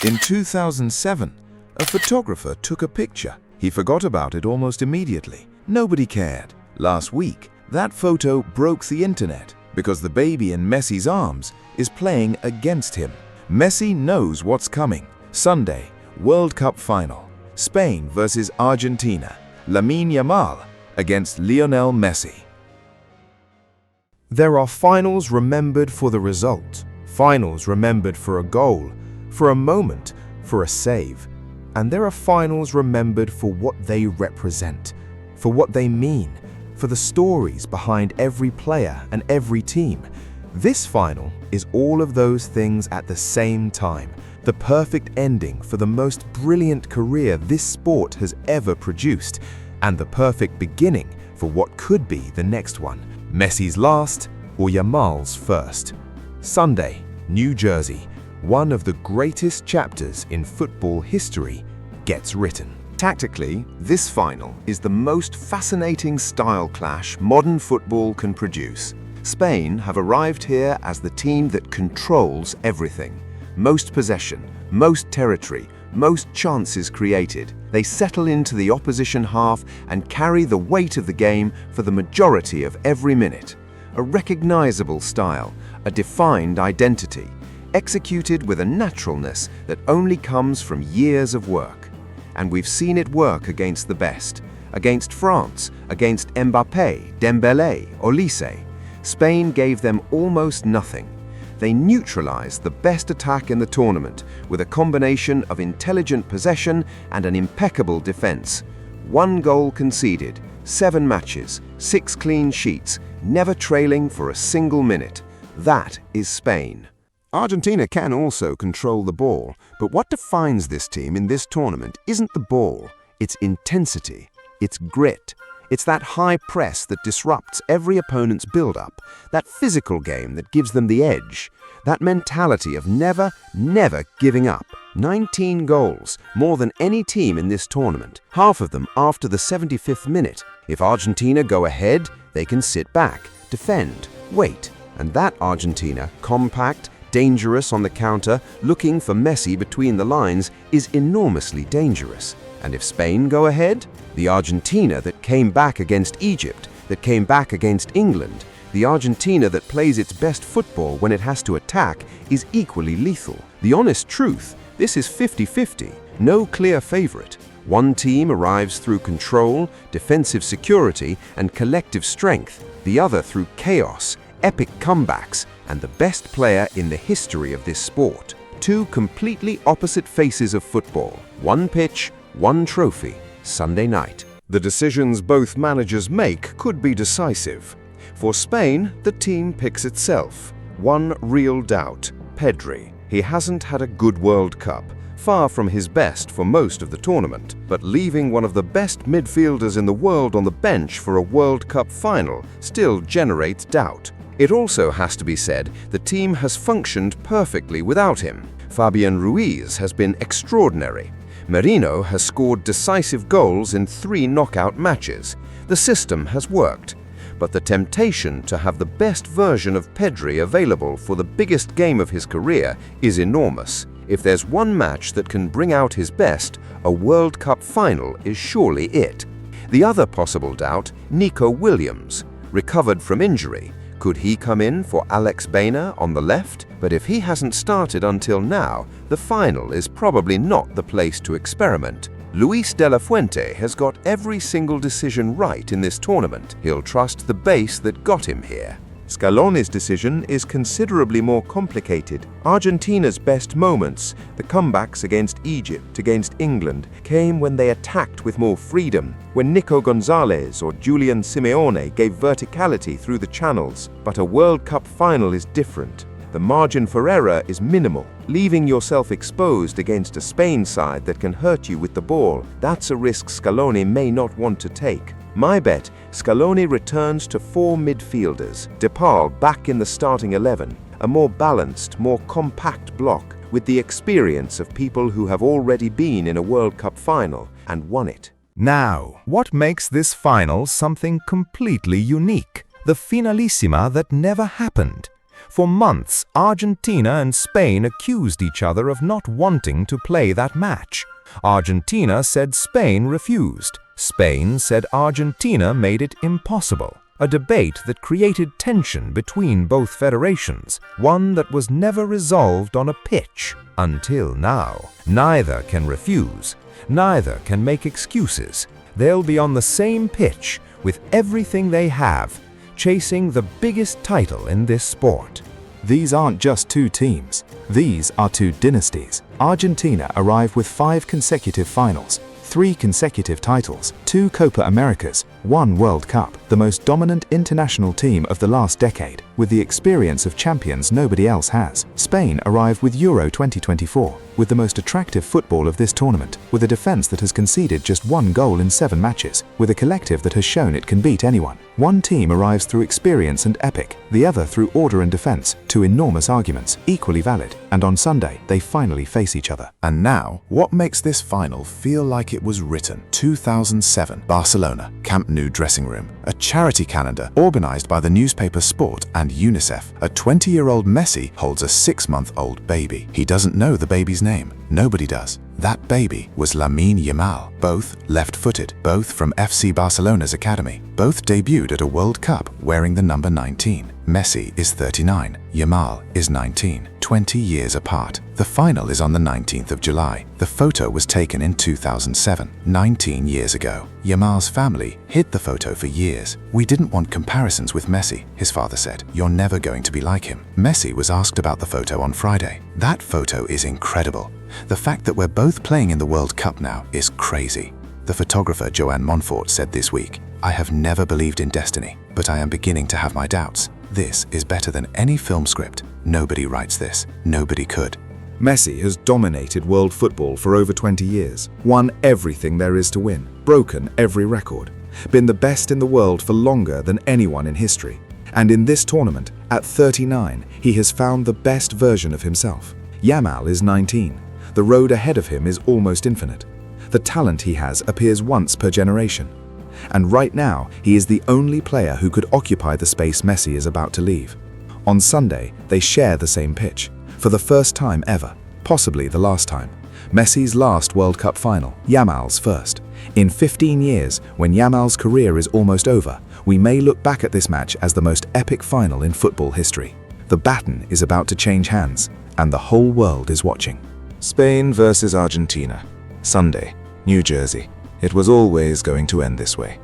In 2007, a photographer took a picture. He forgot about it almost immediately. Nobody cared. Last week, that photo broke the internet because the baby in Messi's arms is playing against him. Messi knows what's coming. Sunday, World Cup final. Spain versus Argentina. Lamine Yamal against Lionel Messi. There are finals remembered for the result, finals remembered for a goal, for a moment, for a save. And there are finals remembered for what they represent, for what they mean, for the stories behind every player and every team. This final is all of those things at the same time, the perfect ending for the most brilliant career this sport has ever produced, and the perfect beginning for what could be the next one. Messi's last or Yamal's first. Sunday, New Jersey, one of the greatest chapters in football history gets written. Tactically, this final is the most fascinating style clash modern football can produce. Spain have arrived here as the team that controls everything. Most possession, most territory, most chances created. They settle into the opposition half and carry the weight of the game for the majority of every minute. A recognizable style, a defined identity, executed with a naturalness that only comes from years of work. And we've seen it work against the best. Against France, against Mbappé, Dembélé, Olise. Spain gave them almost nothing. They neutralized the best attack in the tournament with a combination of intelligent possession and an impeccable defense. 1 goal conceded, 7 matches, 6 clean sheets, never trailing for a single minute. That is Spain. Argentina can also control the ball, but what defines this team in this tournament isn't the ball, it's intensity, it's grit. It's that high press that disrupts every opponent's build-up, that physical game that gives them the edge, that mentality of never giving up. 19 goals, more than any team in this tournament, half of them after the 75th minute. If Argentina go ahead, they can sit back, defend, wait. And that Argentina, compact, dangerous on the counter, looking for Messi between the lines, is enormously dangerous. And if Spain go ahead, the Argentina that came back against Egypt, that came back against England, the Argentina that plays its best football when it has to attack, is equally lethal. The honest truth, this is 50-50, no clear favorite. One team arrives through control, defensive security, and collective strength, the other through chaos, epic comebacks, and the best player in the history of this sport. Two completely opposite faces of football. One pitch, one trophy, Sunday night. The decisions both managers make could be decisive. For Spain, the team picks itself. One real doubt, Pedri. He hasn't had a good World Cup, far from his best for most of the tournament, but leaving one of the best midfielders in the world on the bench for a World Cup final still generates doubt. It also has to be said the team has functioned perfectly without him. Fabian Ruiz has been extraordinary. Merino has scored decisive goals in 3 knockout matches. The system has worked. But the temptation to have the best version of Pedri available for the biggest game of his career is enormous. If there's one match that can bring out his best, a World Cup final is surely it. The other possible doubt, Nico Williams, recovered from injury. Could he come in for Alex Baena on the left? But if he hasn't started until now, the final is probably not the place to experiment. Luis de la Fuente has got every single decision right in this tournament. He'll trust the base that got him here. Scaloni's decision is considerably more complicated. Argentina's best moments, the comebacks against Egypt, against England, came when they attacked with more freedom, when Nico Gonzalez or Julian Simeone gave verticality through the channels. But a World Cup final is different. The margin for error is minimal. Leaving yourself exposed against a Spain side that can hurt you with the ball, that's a risk Scaloni may not want to take. My bet, Scaloni returns to 4 midfielders, DePaul back in the starting 11, a more balanced, more compact block, with the experience of people who have already been in a World Cup final and won it. Now, what makes this final something completely unique? The finalissima that never happened. For months, Argentina and Spain accused each other of not wanting to play that match. Argentina said Spain refused. Spain said Argentina made it impossible. A debate that created tension between both federations, one that was never resolved on a pitch. Until now, neither can refuse, neither can make excuses. They'll be on the same pitch with everything they have, chasing the biggest title in this sport. These aren't just two teams. These are two dynasties. Argentina arrived with 5 consecutive finals, 3 consecutive titles, 2 Copa Americas, 1 World Cup, the most dominant international team of the last decade, with the experience of champions nobody else has. Spain arrived with Euro 2024, with the most attractive football of this tournament, with a defense that has conceded just 1 goal in 7 matches, with a collective that has shown it can beat anyone. One team arrives through experience and epic, the other through order and defense, 2 enormous arguments, equally valid, and on Sunday, they finally face each other. And now, what makes this final feel like it was written? 2007, Barcelona, Camp Nou dressing room, a charity calendar organized by the newspaper Sport and UNICEF. A 20-year-old Messi holds a 6-month-old baby. He doesn't know the baby's name. Nobody does. That baby was Lamine Yamal, both left-footed, both from FC Barcelona's academy. Both debuted at a World Cup wearing the number 19. Messi is 39, Yamal is 19, 20 years apart. The final is on the 19th of July. The photo was taken in 2007, 19 years ago. Yamal's family hid the photo for years. "We didn't want comparisons with Messi," his father said. "You're never going to be like him." Messi was asked about the photo on Friday. "That photo is incredible. The fact that we're both playing in the World Cup now is crazy." The photographer Joanne Montfort said this week, "I have never believed in destiny, but I am beginning to have my doubts. This is better than any film script. Nobody writes this. Nobody could." Messi has dominated world football for over 20 years, won everything there is to win, broken every record, been the best in the world for longer than anyone in history. And in this tournament, at 39, he has found the best version of himself. Yamal is 19. The road ahead of him is almost infinite. The talent he has appears once per generation. And right now, he is the only player who could occupy the space Messi is about to leave. On Sunday, they share the same pitch, for the first time ever, possibly the last time. Messi's last World Cup final, Yamal's first. In 15 years, when Yamal's career is almost over, we may look back at this match as the most epic final in football history. The baton is about to change hands, and the whole world is watching. Spain versus Argentina. Sunday, New Jersey. It was always going to end this way.